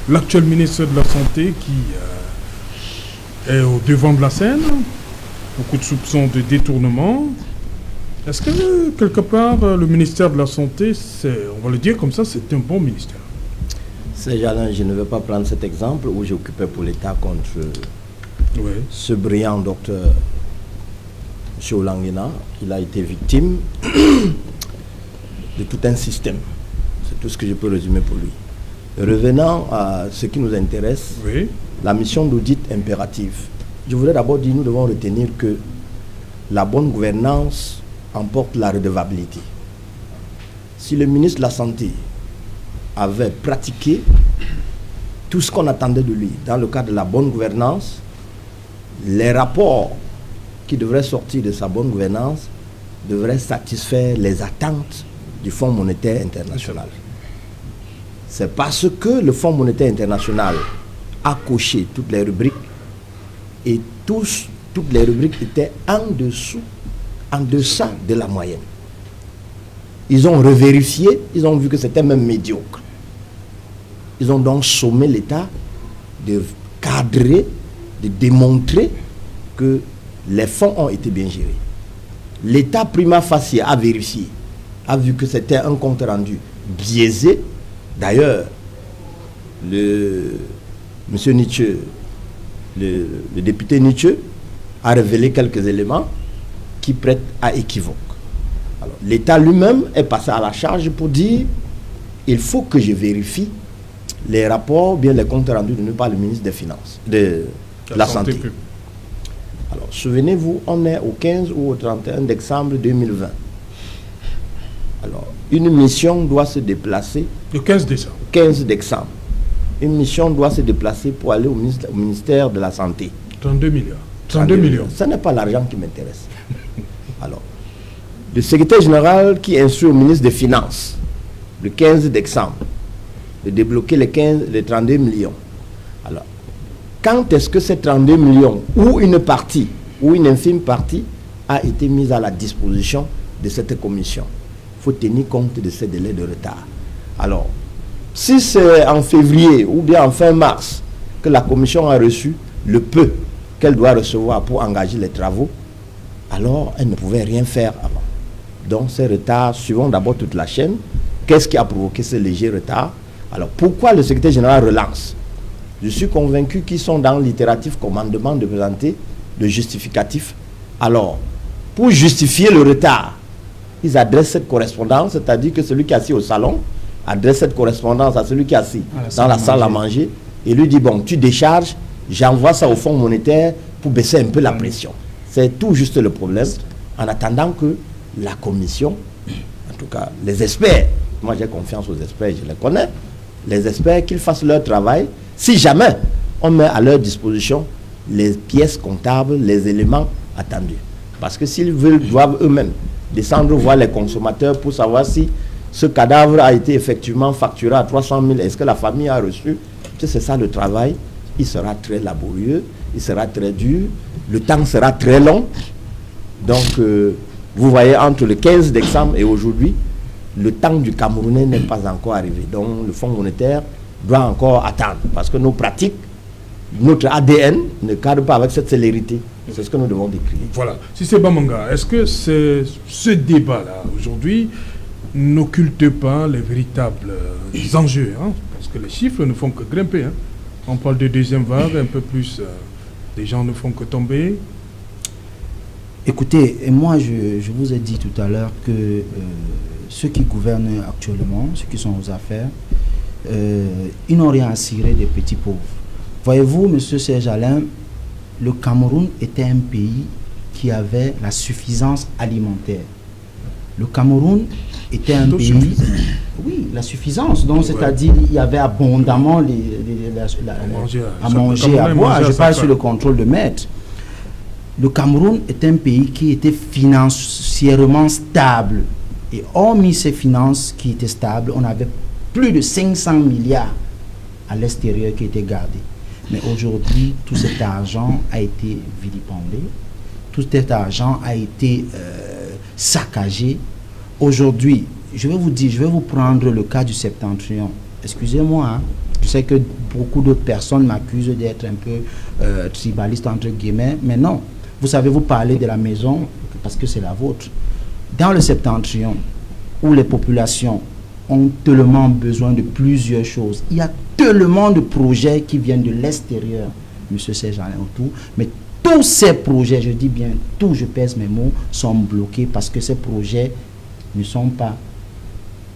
l'actuel ministre de la Santé qui est au devant de la scène. Beaucoup de soupçons de détournement. Est-ce que, quelque part, le ministère de la Santé, on va le dire comme ça, c'est un bon ministère? Serge Alain, je ne vais pas prendre cet exemple où j'occupais pour l'État contre ce brillant docteur M. Olanguena. Il a été victime de tout un système. C'est tout ce que je peux résumer pour lui. Revenant à ce qui nous intéresse, la mission d'audit impérative. Je voudrais d'abord dire, nous devons retenir que la bonne gouvernance emporte la redevabilité. Si le ministre de la Santé avait pratiqué tout ce qu'on attendait de lui dans le cadre de la bonne gouvernance, les rapports qui devraient sortir de sa bonne gouvernance devraient satisfaire les attentes du Fonds monétaire international. C'est parce que le Fonds monétaire international a coché toutes les rubriques et toutes les rubriques étaient en deçà de la moyenne. Ils ont revérifié, ils ont vu que c'était même médiocre. Ils ont donc sommé l'État de cadrer, de démontrer que les fonds ont été bien gérés. L'État prima facie a vérifié, a vu que c'était un compte rendu biaisé. D'ailleurs, M. Nietzsche, le député Nietzsche, a révélé quelques éléments qui prêtent à équivoque. Alors, l'État lui-même est passé à la charge pour dire il faut que je vérifie les rapports, bien les comptes rendus donnés par le ministre des Finances, de la Santé. Alors, souvenez-vous, on est au 15 ou au 31 décembre 2020. Alors, une mission doit se déplacer. Le 15 décembre. 15 décembre. Une mission doit se déplacer pour aller au ministère de la Santé. 32 milliards. 32 millions. Ce n'est pas l'argent qui m'intéresse. Alors, le secrétaire général qui instruit au ministre des Finances, le 15 décembre, de débloquer les 32 millions. Alors, quand est-ce que ces 32 millions, ou une partie, ou une infime partie, a été mise à la disposition de cette commission? Il faut tenir compte de ces délais de retard. Alors, si c'est en février ou bien en fin mars que la commission a reçu le peu qu'elle doit recevoir pour engager les travaux, alors elle ne pouvait rien faire avant. Donc ces retards, suivons d'abord toute la chaîne. Qu'est-ce qui a provoqué ce léger retard? Alors pourquoi le secrétaire général relance? Je suis convaincu qu'ils sont dans l'itératif commandement de présenter le justificatif. Alors, pour justifier le retard, ils adressent cette correspondance, c'est-à-dire que celui qui est assis au salon adresse cette correspondance à celui qui est assis dans la salle à manger et lui dit, bon, tu décharges, j'envoie ça au Fonds monétaire pour baisser un peu la pression. C'est tout juste le problème, en attendant que la commission, en tout cas les experts, moi j'ai confiance aux experts, je les connais, les experts qu'ils fassent leur travail, si jamais on met à leur disposition les pièces comptables, les éléments attendus. Parce que s'ils doivent eux-mêmes descendre voir les consommateurs pour savoir si ce cadavre a été effectivement facturé à 300 000, est-ce que la famille a reçu? C'est ça le travail. Il sera très laborieux, il sera très dur, le temps sera très long. Donc, vous voyez, entre le 15 décembre et aujourd'hui, le temps du Camerounais n'est pas encore arrivé. Donc, le Fonds monétaire doit encore attendre. Parce que nos pratiques, notre ADN ne cadre pas avec cette célérité. C'est ce que nous devons décrire. Voilà. Si c'est Bamanga, est-ce que ce débat-là, aujourd'hui, n'occulte pas les véritables enjeux, hein? Parce que les chiffres ne font que grimper. Hein? On parle de deuxième vague, un peu plus, des gens ne font que tomber. Écoutez, et moi je vous ai dit tout à l'heure que ceux qui gouvernent actuellement, ceux qui sont aux affaires, ils n'ont rien à cirer des petits pauvres. Voyez-vous, monsieur Serge Alain, le Cameroun était un pays qui avait la suffisance alimentaire. Le Cameroun était un pays... Oui, la suffisance. Donc, c'est-à-dire il y avait abondamment à manger, à boire. Je parle sur le contrôle de maître. Le Cameroun est un pays qui était financièrement stable. Et hormis ces finances qui étaient stables, on avait plus de 500 milliards à l'extérieur qui étaient gardés. Mais aujourd'hui, tout cet argent a été vilipendé. Tout cet argent a été saccagé. Aujourd'hui, je vais vous prendre le cas du Septentrion. Excusez-moi, hein. Je sais que beaucoup d'autres personnes m'accusent d'être un peu tribaliste, entre guillemets, mais non. Vous savez, vous parlez de la maison parce que c'est la vôtre. Dans le Septentrion, où les populations ont tellement besoin de plusieurs choses, il y a tellement de projets qui viennent de l'extérieur, monsieur Serge Alain Autou, mais tous ces projets, je dis bien tous, je pèse mes mots, sont bloqués parce que ces projets ne sont pas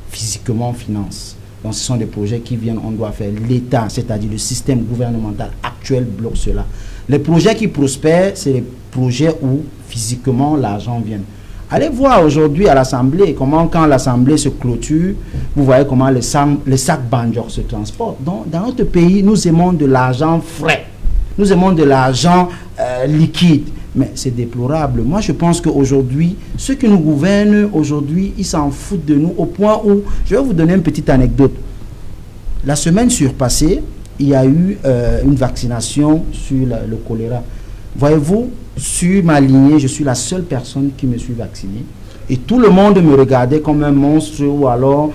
physiquement financés. Donc ce sont des projets qui viennent, on doit faire l'État, c'est-à-dire le système gouvernemental actuel bloque cela. Les projets qui prospèrent, c'est les projets où physiquement l'argent vient. Allez voir aujourd'hui à l'Assemblée, comment quand l'Assemblée se clôture, vous voyez comment les sacs Bandior se transportent. Donc dans notre pays, nous aimons de l'argent frais. Nous aimons de l'argent liquide. Mais c'est déplorable. Moi, je pense qu'aujourd'hui, ceux qui nous gouvernent aujourd'hui, ils s'en foutent de nous au point où, je vais vous donner une petite anecdote. La semaine surpassée, il y a eu une vaccination sur le choléra. Voyez-vous, sur ma lignée, je suis la seule personne qui me suis vaccinée. Et tout le monde me regardait comme un monstre ou alors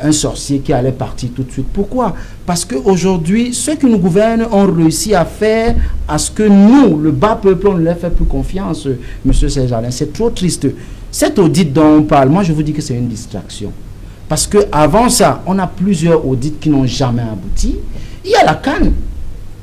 un sorcier qui allait partir tout de suite. Pourquoi? Parce qu'aujourd'hui, ceux qui nous gouvernent ont réussi à faire à ce que nous, le bas peuple, on ne leur fait plus confiance, monsieur Serge Alain. C'est trop triste. Cet audit dont on parle, moi je vous dis que c'est une distraction. Parce qu'avant ça, on a plusieurs audits qui n'ont jamais abouti. Il y a la canne,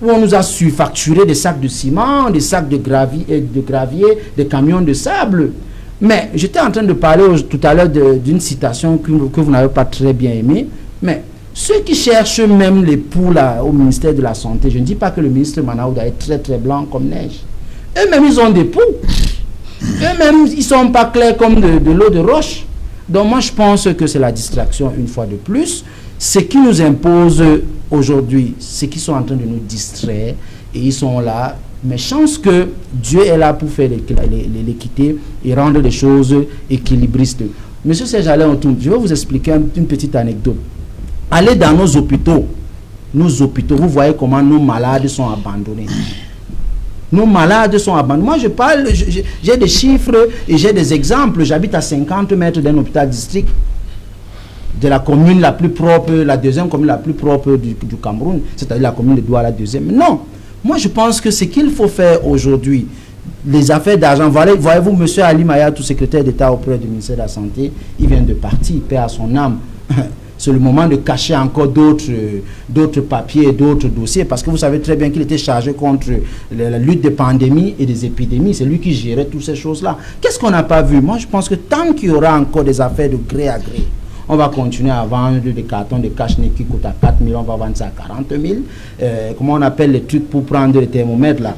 où on nous a surfacturé des sacs de ciment, des sacs de gravier, des camions de sable. Mais j'étais en train de parler tout à l'heure d'une citation que vous n'avez pas très bien aimée. Mais ceux qui cherchent même les poules au ministère de la Santé, je ne dis pas que le ministre Manaouda est très très blanc comme neige. Eux-mêmes, ils ont des poules. Eux-mêmes, ils ne sont pas clairs comme de l'eau de roche. Donc moi, je pense que c'est la distraction une fois de plus. Ce qui nous impose aujourd'hui, c'est qu'ils sont en train de nous distraire et ils sont là. Mais chance que Dieu est là pour faire l'équité et rendre les choses équilibristes. Monsieur Serge Alain Autou, je vais vous expliquer une petite anecdote. Allez dans nos hôpitaux, vous voyez comment nos malades sont abandonnés. Nos malades sont abandonnés. Moi, je parle, j'ai des chiffres et j'ai des exemples. J'habite à 50 mètres d'un hôpital district de la commune la plus propre, la deuxième commune la plus propre du Cameroun, c'est-à-dire la commune de Douala, la deuxième. Non. Moi, je pense que ce qu'il faut faire aujourd'hui, les affaires d'argent, voyez-vous, M. Ali Mayatou, secrétaire d'État auprès du ministère de la Santé, il vient de partir, il perd à son âme. C'est le moment de cacher encore d'autres papiers, d'autres dossiers, parce que vous savez très bien qu'il était chargé contre la lutte des pandémies et des épidémies. C'est lui qui gérait toutes ces choses-là. Qu'est-ce qu'on n'a pas vu? Moi, je pense que tant qu'il y aura encore des affaires de gré à gré, on va continuer à vendre des cartons de cache-nez qui coûtent à 4 000, on va vendre ça à 40 000. Comment on appelle les trucs pour prendre les thermomètres là?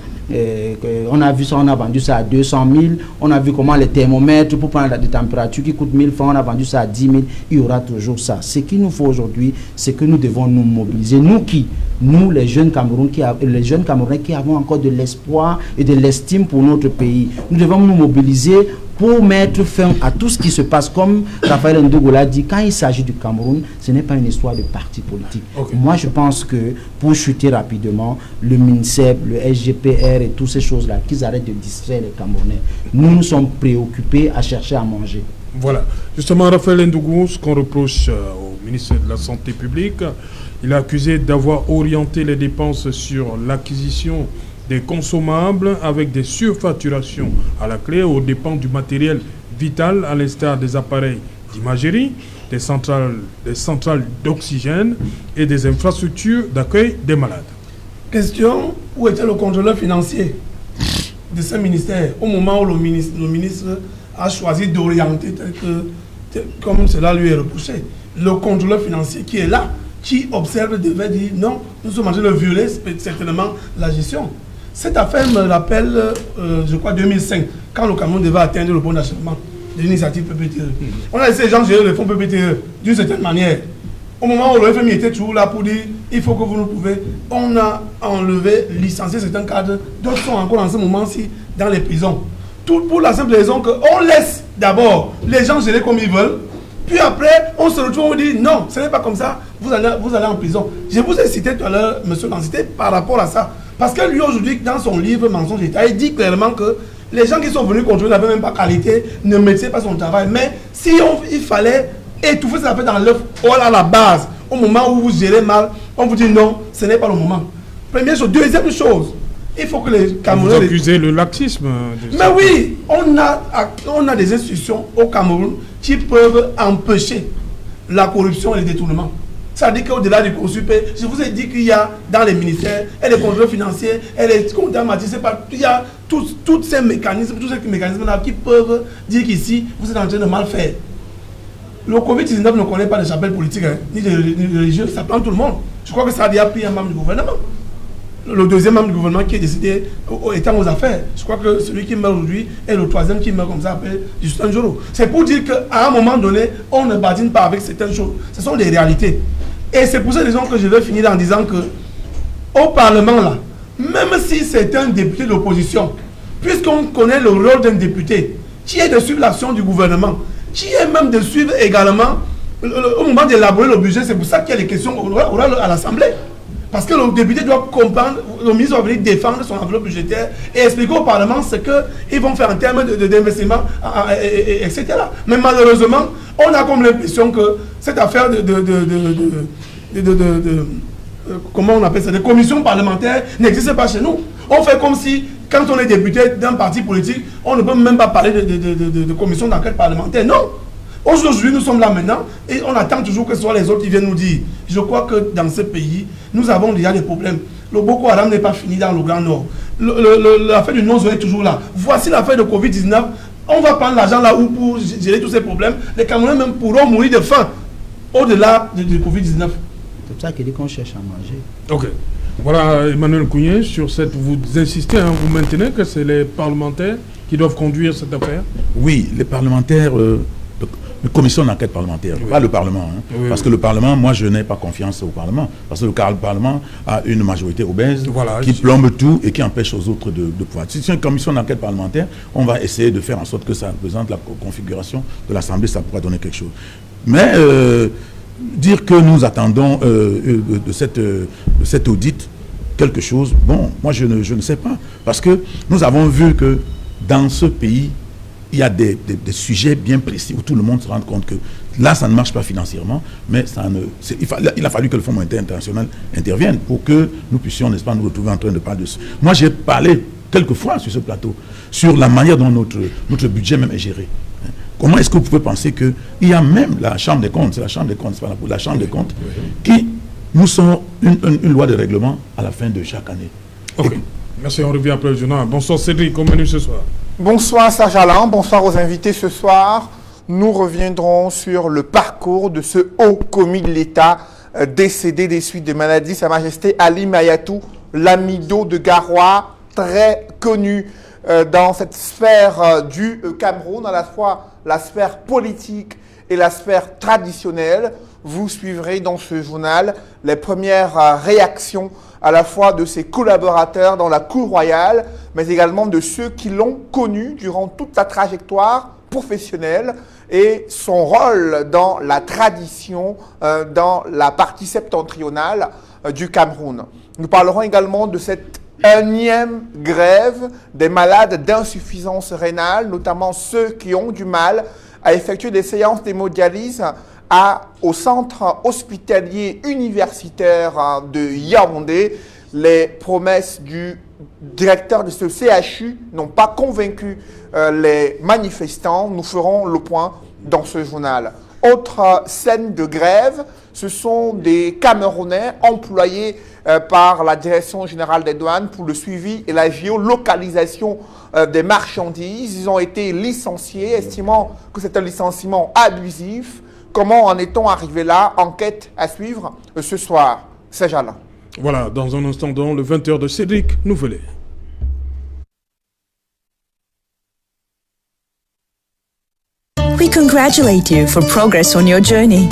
On a vu ça, on a vendu ça à 200 000. On a vu comment les thermomètres pour prendre des températures qui coûtent 1000 francs, on a vendu ça à 10 000. Il y aura toujours ça. Ce qu'il nous faut aujourd'hui, c'est que nous devons nous mobiliser. Nous les jeunes Camerounais qui avons encore de l'espoir et de l'estime pour notre pays. Nous devons nous mobiliser pour mettre fin à tout ce qui se passe. Comme Raphaël Ndogo l'a dit, quand il s'agit du Cameroun, ce n'est pas une histoire de parti politique. Okay. Moi, je pense que pour chuter rapidement, le MINSEP, le SGPR et toutes ces choses-là, qu'ils arrêtent de distraire les Camerounais. Nous sommes préoccupés à chercher à manger. Voilà. Justement, Raphaël Ndogo, ce qu'on reproche au ministre de la Santé publique, il a accusé d'avoir orienté les dépenses sur l'acquisition des consommables avec des surfacturations à la clé aux dépens du matériel vital à l'instar des appareils d'imagerie, des centrales d'oxygène et des infrastructures d'accueil des malades. Question, où était le contrôleur financier? de ce ministère, au moment où le ministre a choisi d'orienter comme cela lui est reproché. Le contrôleur financier qui est là, qui observe, devait dire non, nous sommes en train de violer certainement la gestion. Cette affaire me rappelle, je crois, 2005, quand le Cameroun devait atteindre le bon d'achèvement de l'initiative PPTE. On a laissé les gens gérer le fonds PPTE d'une certaine manière. Au moment où le FMI était toujours là pour dire il faut que vous nous prouvez, on a enlevé, licencié certains cadres, d'autres sont encore en ce moment-ci dans les prisons. Tout pour la simple raison qu'on laisse d'abord les gens gérer comme ils veulent, puis après on se retrouve, on dit non, ce n'est pas comme ça, vous allez en prison. Je vous ai cité tout à l'heure, M. Lancité, par rapport à ça. Parce que lui aujourd'hui, dans son livre Mensonge d'État, il dit clairement que les gens qui sont venus contrôler n'avaient même pas qualité, ne mettaient pas son travail. Mais si il fallait étouffer cette affaire dans l'œuf, à la base, au moment où vous gérez mal, on vous dit non, ce n'est pas le moment. Première chose. Deuxième chose, il faut que les Camerounais... Vous accusez le laxisme. Mais oui, on a des institutions au Cameroun qui peuvent empêcher la corruption et le détournement. Ça dit qu'au-delà du COSUP, je vous ai dit qu'il y a dans les ministères, et les contrôleurs financiers, et les comptables, il y a tous ces mécanismes-là qui peuvent dire qu'ici, vous êtes en train de mal faire. Le Covid-19 ne connaît pas de chapelle politique, ni de religieux, ça prend tout le monde. Je crois que ça a déjà pris un membre du gouvernement. Le deuxième membre du gouvernement qui est décidé étant aux affaires. Je crois que celui qui meurt aujourd'hui est le troisième qui meurt comme ça, appelé Justin Joro. C'est pour dire qu'à un moment donné, on ne badine pas avec certaines choses. Ce sont des réalités. Et c'est pour cette raison que je vais finir en disant que au Parlement, là, même si c'est un député d'opposition, puisqu'on connaît le rôle d'un député, qui est de suivre l'action du gouvernement, qui est même de suivre également, au moment d'élaborer le budget, c'est pour ça qu'il y a les questions orales à l'Assemblée. Parce que le député doit comprendre, le ministre doit venir défendre son enveloppe budgétaire et expliquer au Parlement ce qu'ils vont faire en termes d'investissement, etc. Mais malheureusement, on a comme l'impression que cette affaire comment on appelle ça, de commission parlementaire n'existe pas chez nous. On fait comme si, quand on est député d'un parti politique, on ne peut même pas parler de commission d'enquête parlementaire. Non. Aujourd'hui, nous sommes là maintenant et on attend toujours que ce soit les autres qui viennent nous dire. Je crois que dans ce pays, nous avons déjà des problèmes. Le Boko Haram n'est pas fini dans le Grand Nord. L'affaire du non-zo est toujours là. Voici l'affaire de Covid-19. On va prendre l'argent là où pour gérer tous ces problèmes. Les Camerounais même pourront mourir de faim au-delà de Covid-19. C'est pour ça qu'il dit qu'on cherche à manger. Ok. Voilà, Emmanuel Kounié, sur cette, vous insistez, vous maintenez que c'est les parlementaires qui doivent conduire cette affaire? Oui, les parlementaires... Une commission d'enquête parlementaire, oui. Pas le Parlement. Oui, parce que le Parlement, moi, je n'ai pas confiance au Parlement. Parce que le Parlement a une majorité obèse qui plombe tout et qui empêche aux autres de pouvoir. Si c'est une commission d'enquête parlementaire, on va essayer de faire en sorte que ça représente la configuration de l'Assemblée, ça pourra donner quelque chose. Mais dire que nous attendons de cet audit quelque chose, bon, moi, je ne sais pas. Parce que nous avons vu que dans ce pays, il y a des sujets bien précis où tout le monde se rend compte que là, ça ne marche pas financièrement, mais il a fallu que le Fonds monétaire international intervienne pour que nous puissions, n'est-ce pas, nous retrouver en train de parler de ça. Moi, j'ai parlé quelques fois sur ce plateau, sur la manière dont notre budget même est géré. Comment est-ce que vous pouvez penser qu'il y a même la Chambre des comptes, c'est la Chambre des comptes, c'est pas la Chambre des comptes, qui nous sort une loi de règlement à la fin de chaque année. Ok. Merci, on revient après le journal. Bonsoir Cédric, au menu ce soir. Bonsoir Serge Alain, bonsoir aux invités ce soir. Nous reviendrons sur le parcours de ce haut commis de l'État décédé des suites de maladie, Sa Majesté Ali Mayatou Lamido de Garoua, très connu dans cette sphère du Cameroun, à la fois la sphère politique et la sphère traditionnelle. Vous suivrez dans ce journal les premières réactions à la fois de ses collaborateurs dans la cour royale, mais également de ceux qui l'ont connu durant toute sa trajectoire professionnelle et son rôle dans la tradition, dans la partie septentrionale du Cameroun. Nous parlerons également de cette énième grève des malades d'insuffisance rénale, notamment ceux qui ont du mal à effectuer des séances d'hémodialyse au centre hospitalier universitaire de Yaoundé. Les promesses du directeur de ce CHU n'ont pas convaincu les manifestants. Nous ferons le point dans ce journal. Autre scène de grève, ce sont des Camerounais employés par la Direction générale des douanes pour le suivi et la géolocalisation des marchandises. Ils ont été licenciés, estimant que c'est un licenciement abusif. Comment en est-on arrivé là? Enquête à suivre ce soir. Serge Alain. Voilà, dans un instant, dans le 20h de Cédric Nouvelet. We congratulate you for progress on your journey.